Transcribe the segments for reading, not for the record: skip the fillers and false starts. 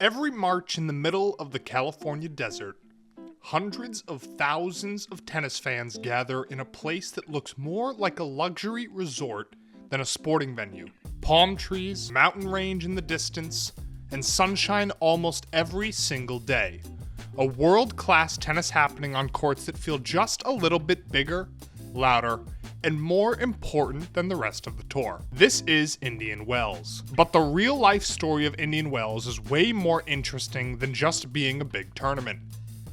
Every March in the middle of the California desert, hundreds of thousands of tennis fans gather in a place that looks more like a luxury resort than a sporting venue. Palm trees, mountain range in the distance, and sunshine almost every single day. A world-class tennis happening on courts that feel just a little bit bigger, louder, and more important than the rest of the tour. This is Indian Wells. But the real-life story of Indian Wells is way more interesting than just being a big tournament.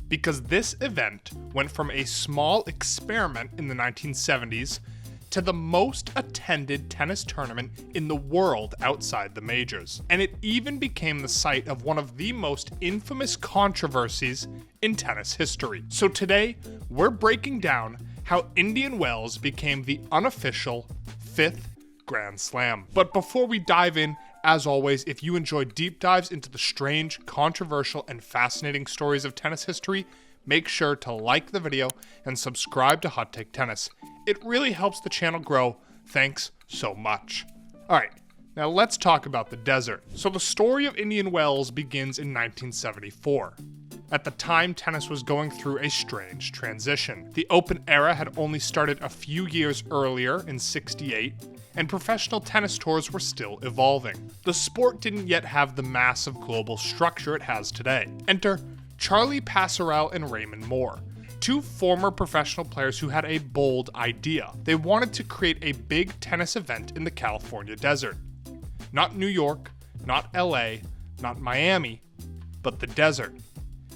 Because this event went from a small experiment in the 1970s to the most attended tennis tournament in the world outside the majors. And it even became the site of one of the most infamous controversies in tennis history. So today, we're breaking down how Indian Wells became the unofficial 5th Grand Slam. But before we dive in, as always, if you enjoy deep dives into the strange, controversial, and fascinating stories of tennis history, make sure to like the video and subscribe to Hot Take Tennis. It really helps the channel grow. Thanks so much. Alright, now let's talk about the desert. So the story of Indian Wells begins in 1974. At the time, tennis was going through a strange transition. The Open era had only started a few years earlier in '68, and professional tennis tours were still evolving. The sport didn't yet have the massive global structure it has today. Enter Charlie Pasarell and Raymond Moore, two former professional players who had a bold idea. They wanted to create a big tennis event in the California desert. Not New York, not LA, not Miami, but the desert.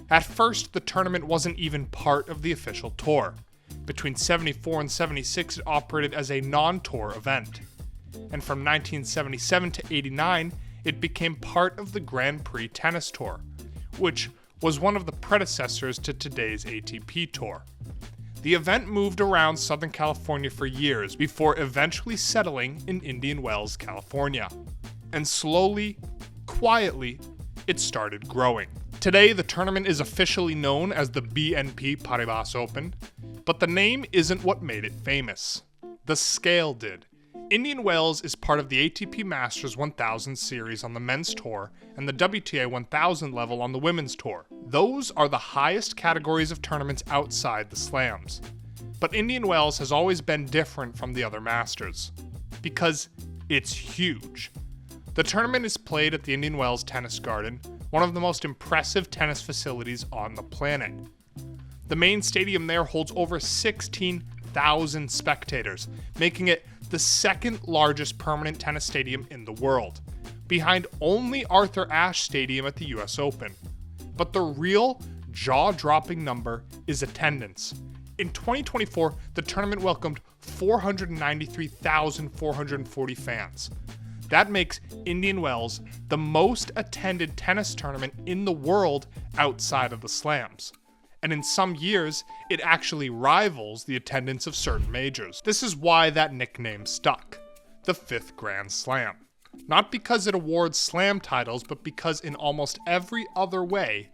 At first, the tournament wasn't even part of the official tour. Between 74 and 76, it operated as a non-tour event. And from 1977 to 89, it became part of the Grand Prix Tennis Tour, which was one of the predecessors to today's ATP Tour. The event moved around Southern California for years before eventually settling in Indian Wells, California. And slowly, quietly, it started growing. Today, the tournament is officially known as the BNP Paribas Open, but the name isn't what made it famous. The scale did. Indian Wells is part of the ATP Masters 1000 series on the men's tour and the WTA 1000 level on the women's tour. Those are the highest categories of tournaments outside the slams. But Indian Wells has always been different from the other Masters, because it's huge. The tournament is played at the Indian Wells Tennis Garden, one of the most impressive tennis facilities on the planet. The main stadium there holds over 16,000 spectators, making it the second largest permanent tennis stadium in the world, behind only Arthur Ashe Stadium at the US Open. But the real jaw-dropping number is attendance. In 2024, the tournament welcomed 493,440 fans. That makes Indian Wells the most attended tennis tournament in the world outside of the slams. And in some years, it actually rivals the attendance of certain majors. This is why that nickname stuck, the 5th Grand Slam. Not because it awards slam titles, but because in almost every other way,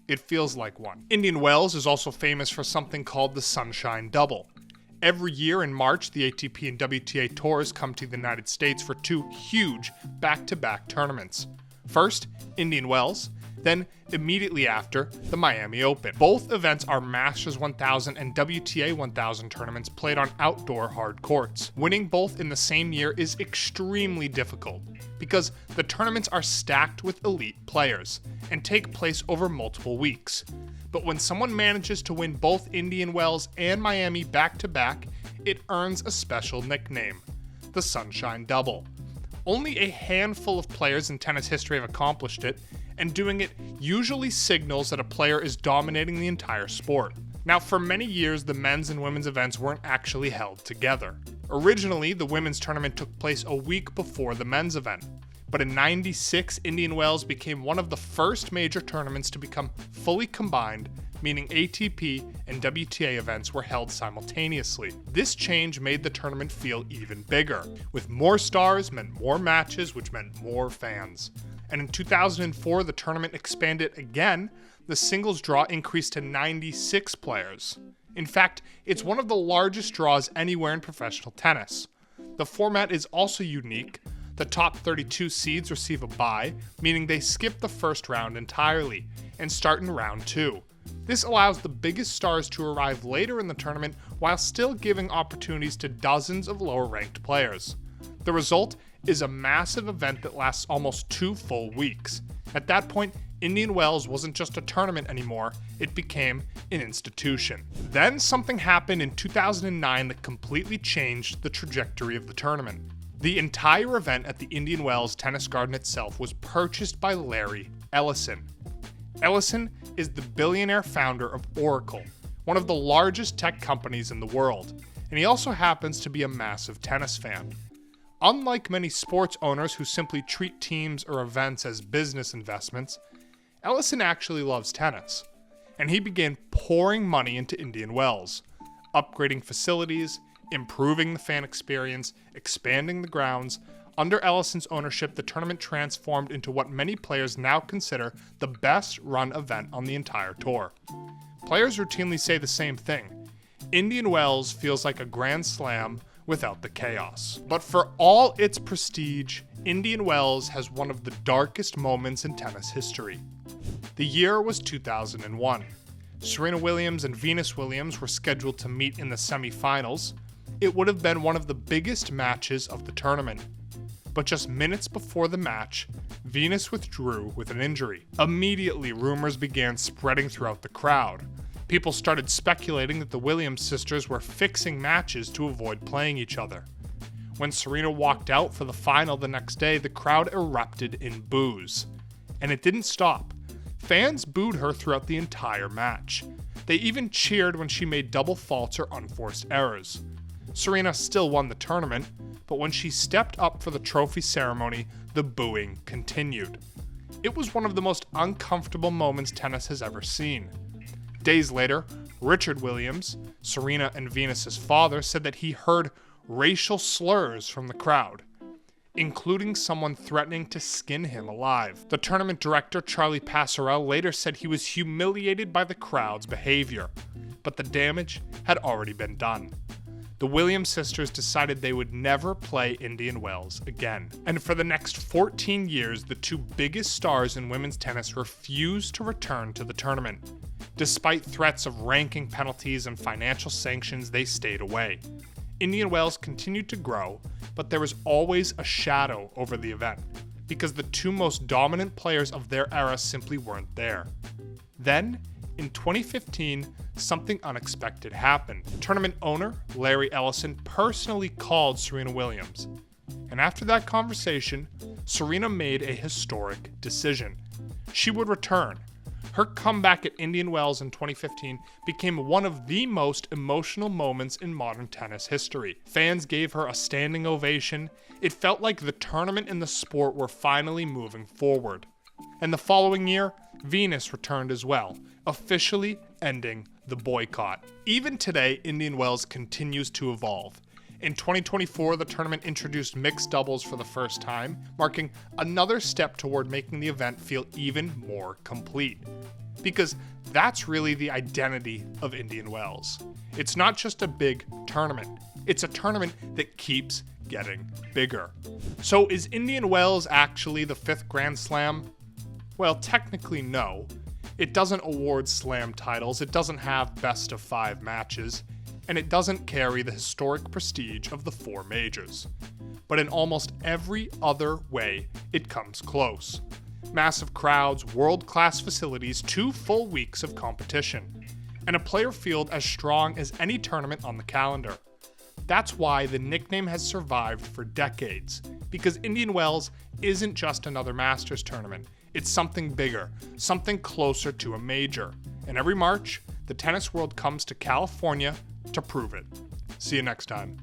it feels like one. Indian Wells is also famous for something called the Sunshine Double. Every year in March, the ATP and WTA tours come to the United States for two huge back-to-back tournaments. First, Indian Wells, then immediately after, the Miami Open. Both events are Masters 1000 and WTA 1000 tournaments played on outdoor hard courts. Winning both in the same year is extremely difficult because the tournaments are stacked with elite players and take place over multiple weeks. But when someone manages to win both Indian Wells and Miami back-to-back, it earns a special nickname, the Sunshine Double. Only a handful of players in tennis history have accomplished it, and doing it usually signals that a player is dominating the entire sport. Now, for many years, the men's and women's events weren't actually held together. Originally, the women's tournament took place a week before the men's event. But in '96, Indian Wells became one of the first major tournaments to become fully combined, meaning ATP and WTA events were held simultaneously. This change made the tournament feel even bigger. With more stars meant more matches, which meant more fans. And in 2004, the tournament expanded again. The singles draw increased to 96 players. In fact, it's one of the largest draws anywhere in professional tennis. The format is also unique. The top 32 seeds receive a bye, meaning they skip the first round entirely, and start in round 2. This allows the biggest stars to arrive later in the tournament while still giving opportunities to dozens of lower-ranked players. The result is a massive event that lasts almost 2 full weeks. At that point, Indian Wells wasn't just a tournament anymore, it became an institution. Then something happened in 2009 that completely changed the trajectory of the tournament. The entire event at the Indian Wells tennis garden itself was purchased by Larry Ellison. Ellison is the billionaire founder of Oracle, one of the largest tech companies in the world, and he also happens to be a massive tennis fan. Unlike many sports owners who simply treat teams or events as business investments, Ellison actually loves tennis, and he began pouring money into Indian Wells, upgrading facilities, improving the fan experience, expanding the grounds. Under Ellison's ownership, the tournament transformed into what many players now consider the best run event on the entire tour. Players routinely say the same thing. Indian Wells feels like a Grand Slam without the chaos. But for all its prestige, Indian Wells has one of the darkest moments in tennis history. The year was 2001. Serena Williams and Venus Williams were scheduled to meet in the semifinals. It would have been one of the biggest matches of the tournament. But just minutes before the match, Venus withdrew with an injury. Immediately, rumors began spreading throughout the crowd. People started speculating that the Williams sisters were fixing matches to avoid playing each other. When Serena walked out for the final the next day, the crowd erupted in boos. And it didn't stop. Fans booed her throughout the entire match. They even cheered when she made double faults or unforced errors. Serena still won the tournament, but when she stepped up for the trophy ceremony, the booing continued. It was one of the most uncomfortable moments tennis has ever seen. Days later, Richard Williams, Serena and Venus's father, said that he heard racial slurs from the crowd, including someone threatening to skin him alive. The tournament director, Charlie Passerell, later said he was humiliated by the crowd's behavior, but the damage had already been done. The Williams sisters decided they would never play Indian Wells again. And for the next 14 years, the two biggest stars in women's tennis refused to return to the tournament. Despite threats of ranking penalties and financial sanctions, they stayed away. Indian Wells continued to grow, but there was always a shadow over the event, because the two most dominant players of their era simply weren't there. Then, in 2015, something unexpected happened. Tournament owner Larry Ellison personally called Serena Williams. And after that conversation, Serena made a historic decision. She would return. Her comeback at Indian Wells in 2015 became one of the most emotional moments in modern tennis history. Fans gave her a standing ovation. It felt like the tournament and the sport were finally moving forward. And the following year, Venus returned as well, officially ending the boycott. Even today, Indian Wells continues to evolve. In 2024, the tournament introduced mixed doubles for the first time, marking another step toward making the event feel even more complete. Because that's really the identity of Indian Wells. It's not just a big tournament, it's a tournament that keeps getting bigger. So is Indian Wells actually the 5th Grand Slam? Well, technically no. It doesn't award slam titles, it doesn't have best of 5 matches, and it doesn't carry the historic prestige of the 4 majors. But in almost every other way, it comes close. Massive crowds, world-class facilities, 2 full weeks of competition, and a player field as strong as any tournament on the calendar. That's why the nickname has survived for decades, because Indian Wells isn't just another Masters tournament. It's something bigger, something closer to a major. And every March, the tennis world comes to California to prove it. See you next time.